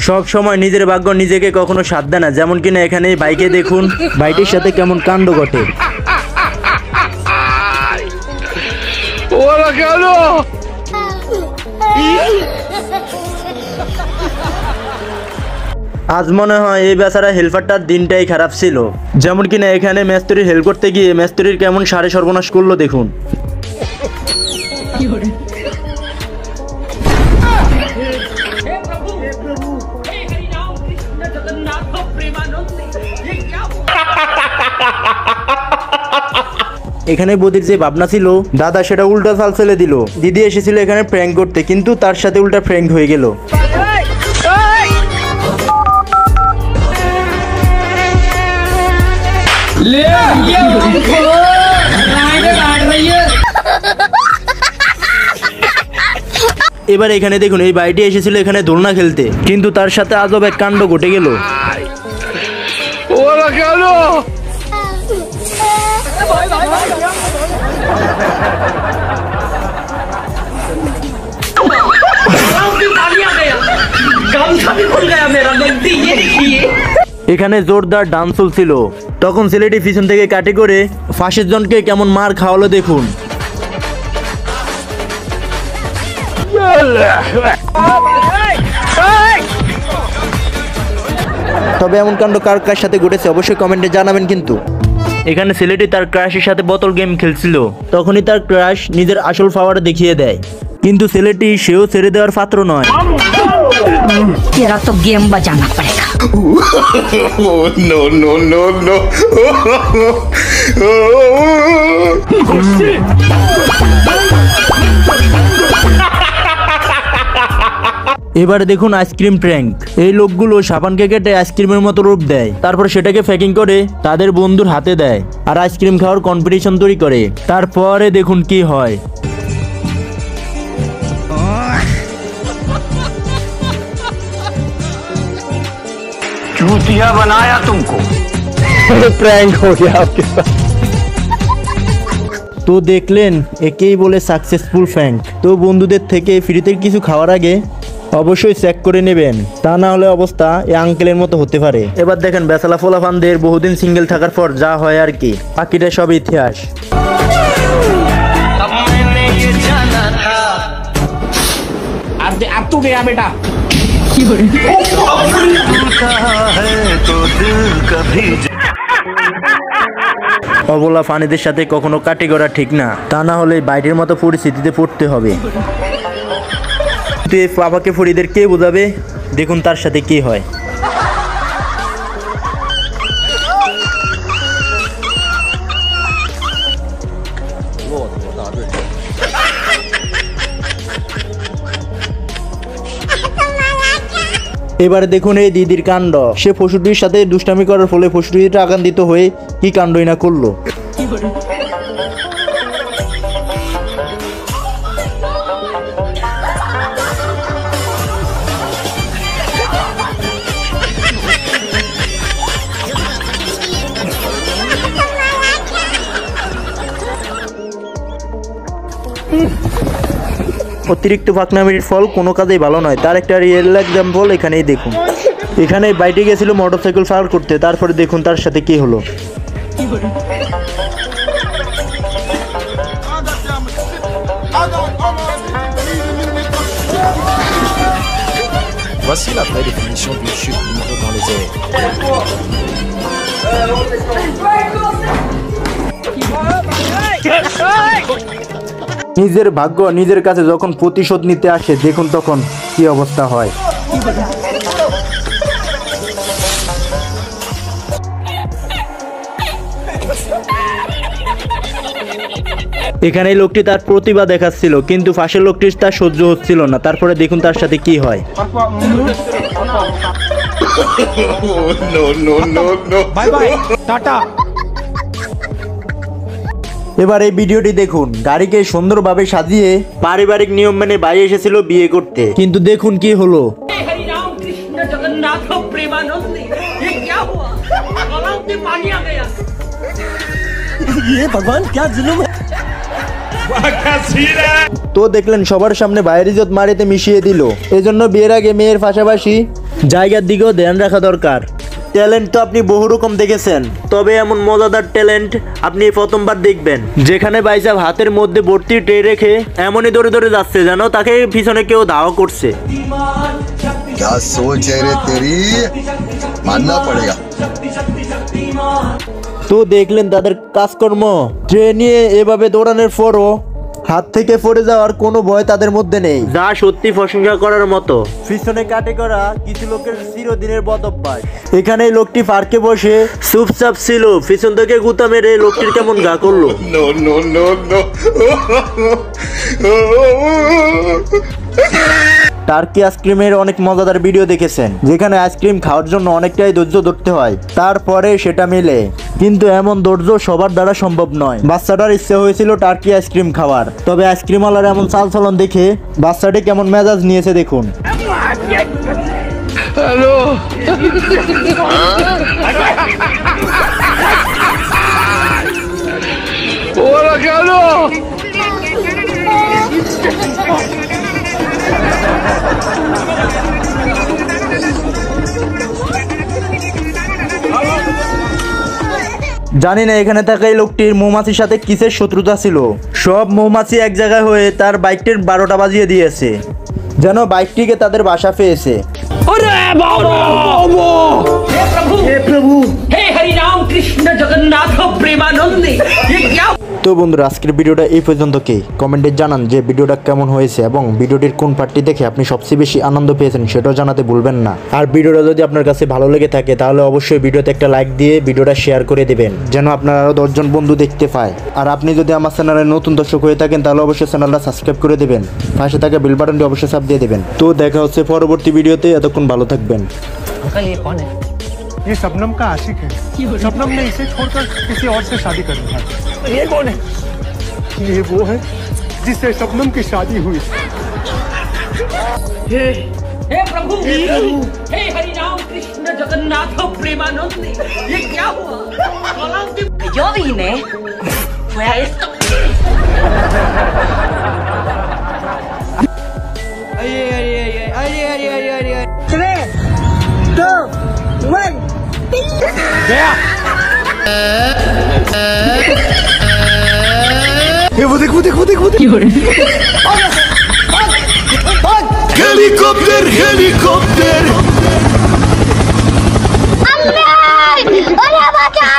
সব সময় নিজের ভাগ্য নিজেকে কখনো সাথ দেয় না, যেমন কিনা এখানে বাইকে দেখুন বাইকের সাথে কেমন কাণ্ড ঘটে। আজ মনে হয় এই বেচারা হেল্পারটার দিনটাই খারাপ ছিল, যেমন কিনা এখানে মিস্ত্রির হেল্প করতে গিয়ে মিস্ত্রির কেমন সাড়ে সর্বনাশ করলো দেখুন। এখানে বদির যে ভাবনা ছিল দাদা সেটা উল্টা চাল ছেলে দিল। দিদি এসেছিল এখানে প্র্যাঙ্ক করতে, কিন্তু তার সাথে উল্টা প্র্যাঙ্ক হয়ে গেল। এবার এখানে দেখুন এই ভাইটি এসেছিল এখানে দোলনা খেলতে, কিন্তু তার সাথে আজব এক কাণ্ড ঘটে গেল। এখানে জোরদার ডান্স চলছিল, তখন ছেলেটি পিছন থেকে কাটে করে ফাঁসের জনকে কেমন মার খাওয়ালো দেখুন। তবে এমন কাণ্ড কার কার সাথে ঘটেছে অবশ্যই কমেন্টে জানাবেন। কিন্তু এখানে ছেলেটি তার ক্রাশের সাথে বোতল গেম খেলছিল, তখনই তার ক্রাশ নিজের আসল পাওয়ার দেখিয়ে দেয়, কিন্তু ছেলেটি সেও ছেড়ে দেওয়ার পাত্র নয়। तेरा तो गेम बजाना पड़ेगा। No no no no. এবারে দেখুন আইসক্রিম প্র্যাঙ্ক। এই লোকগুলো সাবানকে কেটে আইসক্রিমের মতো রূপ দেয়, তারপর সেটাকে প্যাকিং করে তাদের বন্ধুর হাতে দেয় আর আইসক্রিম খাওয়ার কম্পিটিশন তৈরি করে। তারপরে দেখুন কি হয়। चूतिया बनाया तुमको। प्रैंक हो गया आपके साथ। তো দেখলেন একেই বলে সাকসেসফুল প্র্যাঙ্ক। তো বন্ধুদের থেকে ফ্রিতে কিছু খাওয়ার আগে অবশ্যই চেক করে নেবেন, তা না হলে অবস্থা এই আঙ্কেলের মতো হতে পারে। এবার দেখেন বেচালা ফোলাফানদের বহুদিন সিঙ্গেল থাকার পর যা হয় আর কি, বাকিটা সব ইতিহাস। अब तू गया बेटा। অবলা ফানিদের সাথে কখনো কাটি করা ঠিক না, তা না হলে বাইরের মতো পরিস্থিতিতে পড়তে হবে। কিন্তু এই বাবাকে ফরিদের কে বোঝাবে, দেখুন তার সাথে কি হয়। এবারে দেখুন এই দিদির কাণ্ড। সে ফসুটির সাথে দুষ্টামি করার ফলে ফসুটিটা আকান্দিত হয়ে কি কাণ্ডই না করলো। অতিরিক্ত ফাঁকনামির ফল কোনো কাজেই ভালো নয়, তার একটা রিয়েল এক্সাম্পল এখানেই দেখুন। এখানে বাইরে গেছিল মোটরসাইকেল পার করতে, তারপরে দেখুন তার সাথে কি হলো। Voici la vraie définition d'une chute libre dans les airs. নিজের ভাগ্য নিজের কাছে যখন প্রতিশোধ নিতে আসে দেখুন তখন কি অবস্থা হয়। এখানে লোকটি তার প্রতিভা দেখাচ্ছিল, কিন্তু পাশের লোকটির তার সহ্য হচ্ছিল না। তারপরে দেখুন তার সাথে কি হয়। बाय बाय टाटा। এবার এই ভিডিওটি দেখুন। গাড়িকে সুন্দরভাবে সাজিয়ে পারিবারিক নিয়ম মেনে ভাই এসেছিল বিয়ে করতে, কিন্তু দেখুন কি হলো। ये भगवान क्या जुल्म है। তো দেখলেন সবার সামনে ভাইয়ের ইজ্জত মাটিতে মিশিয়ে দিল। এজন্য বিয়ের আগে মেয়ের পাশাপাশি জায়গার দিকেও ধ্যান রাখা দরকার। ট্যালেন্ট তো আপনি বহু রকম দেখেছেন, তবে এমন মজাদার ট্যালেন্ট আপনি প্রথমবার দেখবেন, যেখানে ভাইসাব হাতের মধ্যে ভর্তি ট্রে রেখে এমনই দৌড়ে দৌড়ে যাচ্ছে যেন তাকে পিছনে কেউ ধাওয়া করছে। क्या सोच है रे तेरी, मानना पड़ेगा। তো দেখলেন তাদের কাজকর্ম, ট্রে নিয়ে এভাবে দৌড়ানোর পরও হাত থেকে পড়ে যাওয়ার কোনো ভয় তাদের মধ্যে নেই, যা সত্যি প্রশংসা করার মতো। পিছনে কাটে করা কিছু লোকের চিরদিনের বদ অভ্যাস। এখানে লোকটি পার্কে বসে চুপচাপ ছিল, পিছন থেকে গুতা মেরে লোকটির কেমন গা করলো। No, no, no, no. Turkey আইসক্রিমের অনেক মজাদার ভিডিও দেখেছেন, যেখানে আইসক্রিম খাওয়ার জন্য অনেকটাই ধৈর্য ধরতে হয়, তারপরে সেটা মেলে। কিন্তু এমন ধৈর্য সবার দ্বারা সম্ভব নয়। বাচ্চাটার ইচ্ছে হয়েছিল টার্কি আইসক্রিম খাওয়ার, তবে আইসক্রিমওয়ালার এমন চালচলন দেখে বাচ্চাটি কেমন মেজাজ নিয়েছে দেখুন। জানি না এখানে থাকা এই লোকটির মৌমাছির সাথে কিসের শত্রুতা ছিল। সব মৌমাছি এক জায়গায় হয়ে তার বাইকটির 12টা বাজিয়ে দিয়েছে, যেন বাইকটিকে তাদের বাসা পেয়েছে। हे प्रभु हे हरि राम कृष्ण जगन्नाथ प्रेमानंद ये क्या। তো বন্ধুরা, আজকের ভিডিওটা এই পর্যন্তই। কমেন্টে জানান যে ভিডিওটা কেমন হয়েছে এবং ভিডিওটির কোন পার্টটি দেখে আপনি সবচেয়ে বেশি আনন্দ পেয়েছেন সেটাও জানাতে ভুলবেন না। আর ভিডিওটা যদি আপনার কাছে ভালো লেগে থাকে তাহলে অবশ্যই ভিডিওতে একটা লাইক দিয়ে ভিডিওটা শেয়ার করে দেবেন, যেন আপনার আরও 10 জন বন্ধু দেখতে পায়। আর আপনি যদি আমার চ্যানেলে নতুন দর্শক হয়ে থাকেন তাহলে অবশ্যই চ্যানেলটা সাবস্ক্রাইব করে দেবেন, পাশে থাকা বেল বাটনটি অবশ্যই চাপ দিয়ে দেবেন। তো দেখা হচ্ছে পরবর্তী ভিডিওতে, এতক্ষণ ভালো থাকবেন। ये शबनम का आशिक है। शबनम ने इसे छोड़कर किसी और से शादी कर लिया। ये कौन है? ये वो है जिससे शबनम की शादी हुई। हे प्रभु हे हरि राम कृष्ण जगन्नाथ प्रेमानंद ये क्या हुआ। Yo vine fue a esto. Helicopter helicopter अम्मे! ओरे बचा